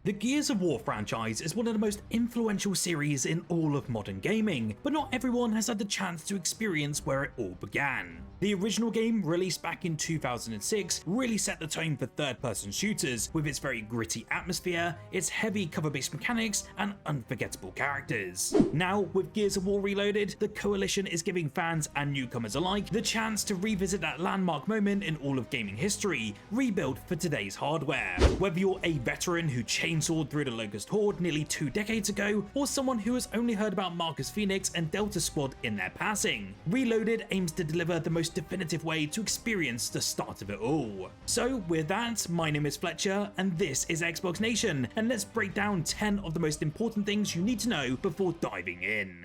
The Gears of War franchise is one of the most influential series in all of modern gaming, but not everyone has had the chance to experience where it all began. The original game, released back in 2006, really set the tone for third-person shooters with its very gritty atmosphere, its heavy cover-based mechanics, and unforgettable characters. Now, with Gears of War Reloaded, the Coalition is giving fans and newcomers alike the chance to revisit that landmark moment in all of gaming history, rebuilt for today's hardware. Whether you're a veteran who chainsawed through the Locust Horde nearly 2 decades ago, or someone who has only heard about Marcus Phoenix and Delta Squad in their passing, Reloaded aims to deliver the most definitive way to experience the start of it all. So with that, my name is Fletcher, and this is Xbox Nation, and let's break down 10 of the most important things you need to know before diving in.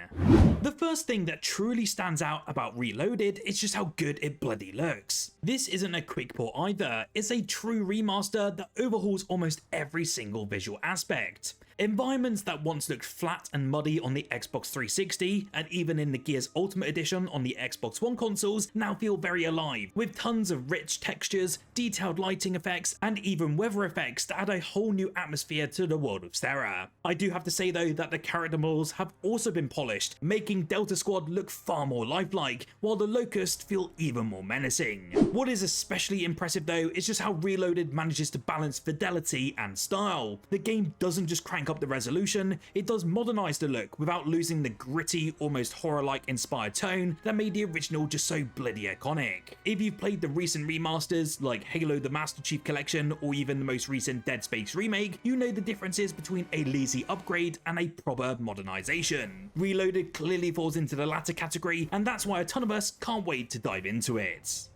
The first thing that truly stands out about Reloaded is just how good it bloody looks. This isn't a quick port either, it's a true remaster that overhauls almost every single visual aspect. Environments that once looked flat and muddy on the Xbox 360, and even in the Gears Ultimate Edition on the Xbox One consoles, now feel very alive, with tons of rich textures, detailed lighting effects, and even weather effects that add a whole new atmosphere to the world of Terra. I do have to say though that the character models have also been polished, making Delta Squad look far more lifelike, while the Locust feel even more menacing. What is especially impressive though is just how Reloaded manages to balance fidelity and style. The game doesn't just crank up the resolution, it does modernize the look without losing the gritty, almost horror-like inspired tone that made the original just so bloody iconic. If you've played the recent remasters like Halo the Master Chief Collection or even the most recent Dead Space remake, you know the differences between a lazy upgrade and a proper modernization. Reloaded clearly falls into the latter category, and that's why a ton of us can't wait to dive into it.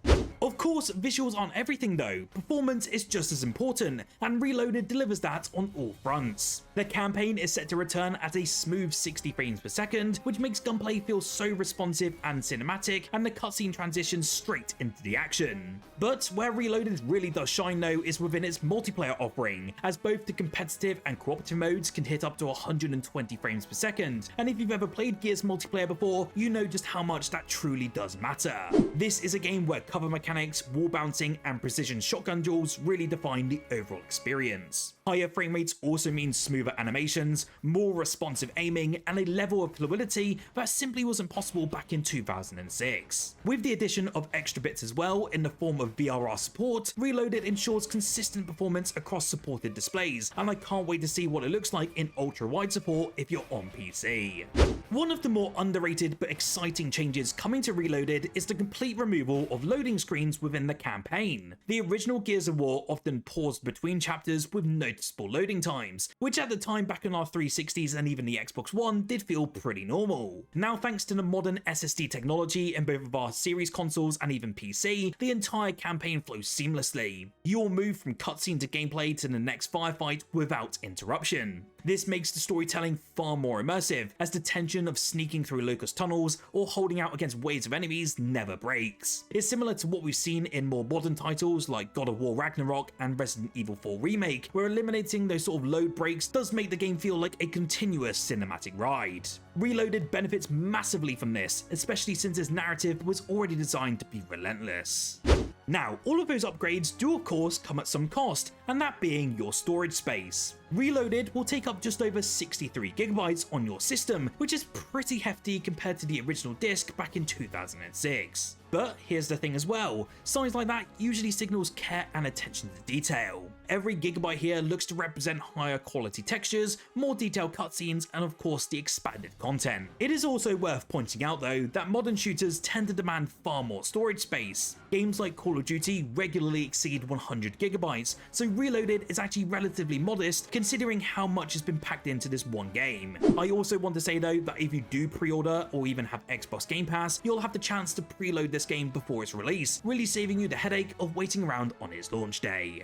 Of course, visuals aren't everything though, performance is just as important, and Reloaded delivers that on all fronts. The campaign is set to return at a smooth 60 frames per second, which makes gunplay feel so responsive and cinematic, and the cutscene transitions straight into the action. But where Reloaded really does shine though is within its multiplayer offering, as both the competitive and cooperative modes can hit up to 120 frames per second, and if you've ever played Gears multiplayer before, you know just how much that truly does matter. This is a game where cover mechanics, wall bouncing, and precision shotgun duels really define the overall experience. Higher frame rates also means smoother animations, more responsive aiming, and a level of fluidity that simply wasn't possible back in 2006. With the addition of extra bits as well in the form of VRR support, Reloaded ensures consistent performance across supported displays, and I can't wait to see what it looks like in ultra-wide support if you're on PC. One of the more underrated but exciting changes coming to Reloaded is the complete removal of loading screens within the campaign. The original Gears of War often paused between chapters with noticeable loading times, which at the time back on our 360s and even the Xbox One did feel pretty normal. Now thanks to the modern SSD technology in both of our series consoles and even PC, the entire campaign flows seamlessly. You'll move from cutscene to gameplay to the next firefight without interruption. This makes the storytelling far more immersive, as the tension of sneaking through Locust tunnels or holding out against waves of enemies never breaks. It's similar to what we've seen in more modern titles like God of War Ragnarok and Resident Evil 4 Remake, where eliminating those sort of load breaks does make the game feel like a continuous cinematic ride. Reloaded benefits massively from this, especially since its narrative was already designed to be relentless. Now, all of those upgrades do of course come at some cost, and that being your storage space. Reloaded will take up just over 63 gigabytes on your system, which is pretty hefty compared to the original disc back in 2006. But here's the thing as well, size like that usually signals care and attention to detail. Every gigabyte here looks to represent higher quality textures, more detailed cutscenes, and of course the expanded content. It is also worth pointing out though that modern shooters tend to demand far more storage space. Games like Call of Duty regularly exceed 100 gigabytes, so Reloaded is actually relatively modest considering how much has been packed into this one game. I also want to say though that if you do pre-order or even have Xbox Game Pass, you'll have the chance to preload this game before its release, really saving you the headache of waiting around on its launch day.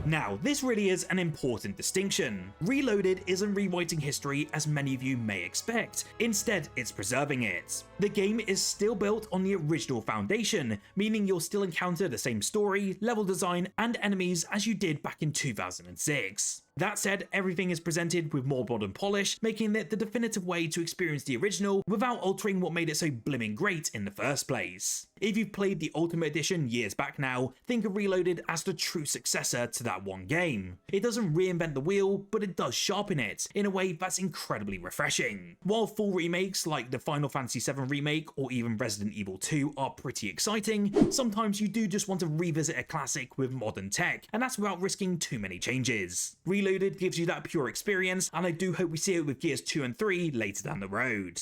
Now, this really is an important distinction. Reloaded isn't rewriting history as many of you may expect, instead it's preserving it. The game is still built on the original foundation, meaning you'll still encounter the same story, level design, and enemies as you did back in 2006. That said, everything is presented with more modern polish, making it the definitive way to experience the original without altering what made it so blimmin' great in the first place. If you've played the Ultimate Edition years back now, think of Reloaded as the true successor to that one game. It doesn't reinvent the wheel, but it does sharpen it in a way that's incredibly refreshing. While full remakes like the Final Fantasy VII Remake or even Resident Evil 2 are pretty exciting, sometimes you do just want to revisit a classic with modern tech, and that's without risking too many changes. Reloaded gives you that pure experience, and I do hope we see it with Gears 2 and 3 later down the road.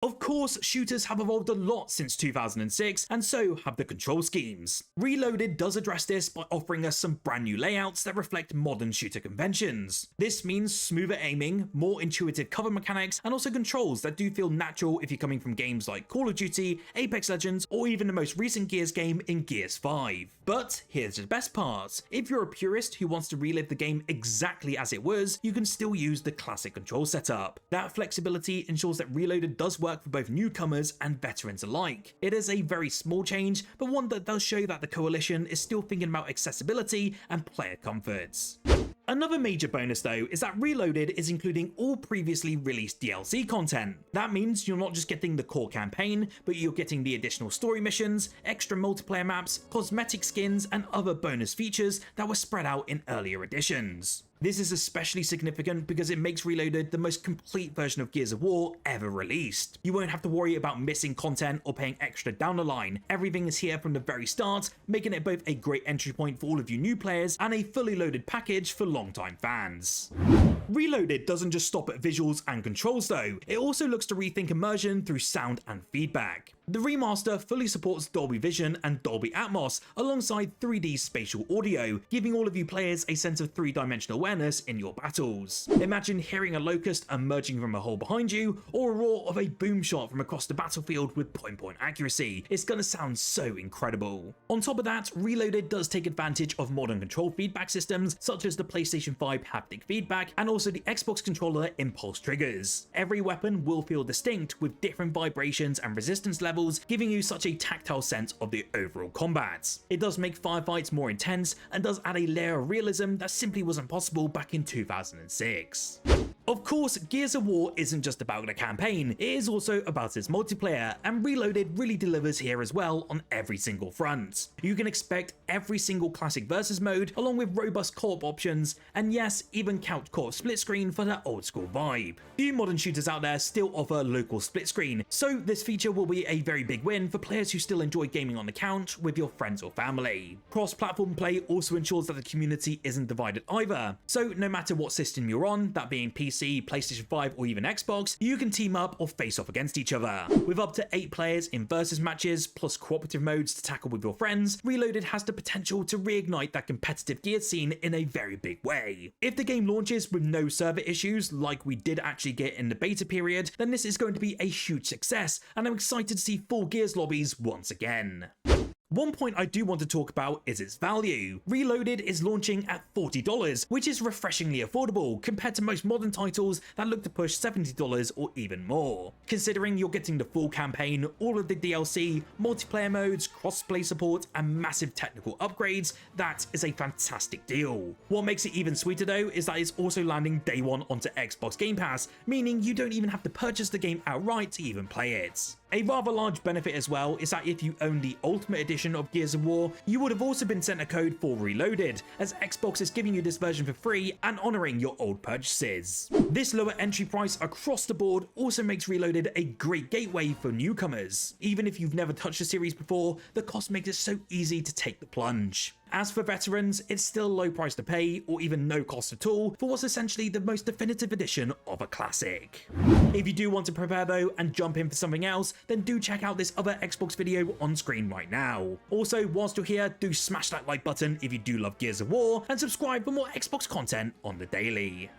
Of course, shooters have evolved a lot since 2006, and so have the control schemes. Reloaded does address this by offering us some brand new layouts that reflect modern shooter conventions. This means smoother aiming, more intuitive cover mechanics, and also controls that do feel natural if you're coming from games like Call of Duty, Apex Legends, or even the most recent Gears game in Gears 5. But here's the best part: if you're a purist who wants to relive the game exactly as it was, you can still use the classic control setup. That flexibility ensures that Reloaded does work for both newcomers and veterans alike. It is a very small change, but one that does show that the Coalition is still thinking about accessibility and player comforts. Another major bonus though is that Reloaded is including all previously released DLC content. That means you're not just getting the core campaign, but you're getting the additional story missions, extra multiplayer maps, cosmetic skins, and other bonus features that were spread out in earlier editions. This is especially significant because it makes Reloaded the most complete version of Gears of War ever released. You won't have to worry about missing content or paying extra down the line. Everything is here from the very start, making it both a great entry point for all of you new players and a fully loaded package for longtime fans. Reloaded doesn't just stop at visuals and controls though, it also looks to rethink immersion through sound and feedback. The remaster fully supports Dolby Vision and Dolby Atmos alongside 3D spatial audio, giving all of you players a sense of three-dimensional awareness in your battles. Imagine hearing a locust emerging from a hole behind you, or a roar of a boom shot from across the battlefield with point-point accuracy. It's gonna sound so incredible. On top of that, Reloaded does take advantage of modern control feedback systems such as the PlayStation 5 haptic feedback and also the Xbox controller impulse triggers. Every weapon will feel distinct with different vibrations and resistance levels, giving you such a tactile sense of the overall combat. It does make firefights more intense and does add a layer of realism that simply wasn't possible back in 2006. Of course, Gears of War isn't just about the campaign, it is also about its multiplayer, and Reloaded really delivers here as well on every single front. You can expect every single classic versus mode, along with robust co-op options, and yes, even couch co-op split screen for that old school vibe. Few modern shooters out there still offer local split screen, so this feature will be a very big win for players who still enjoy gaming on the couch with your friends or family. Cross-platform play also ensures that the community isn't divided either, so no matter what system you're on, that being PC, PlayStation 5 or even Xbox, you can team up or face off against each other. With up to 8 players in versus matches, plus cooperative modes to tackle with your friends, Reloaded has the potential to reignite that competitive Gears scene in a very big way. If the game launches with no server issues like we did actually get in the beta period, then this is going to be a huge success, and I'm excited to see full Gears lobbies once again. One point I do want to talk about is its value. Reloaded is launching at $40, which is refreshingly affordable compared to most modern titles that look to push $70 or even more. Considering you're getting the full campaign, all of the DLC, multiplayer modes, cross-play support, and massive technical upgrades, that is a fantastic deal. What makes it even sweeter though is that it's also landing day one onto Xbox Game Pass, meaning you don't even have to purchase the game outright to even play it. A rather large benefit as well is that if you own the Ultimate Edition of Gears of War, you would have also been sent a code for Reloaded, as Xbox is giving you this version for free and honouring your old purchases. This lower entry price across the board also makes Reloaded a great gateway for newcomers. Even if you've never touched the series before, the cost makes it so easy to take the plunge. As for veterans, it's still a low price to pay, or even no cost at all, for what's essentially the most definitive edition of a classic. If you do want to prepare though and jump in for something else, then do check out this other Xbox video on screen right now. Also, whilst you're here, do smash that like button if you do love Gears of War, and subscribe for more Xbox content on the daily.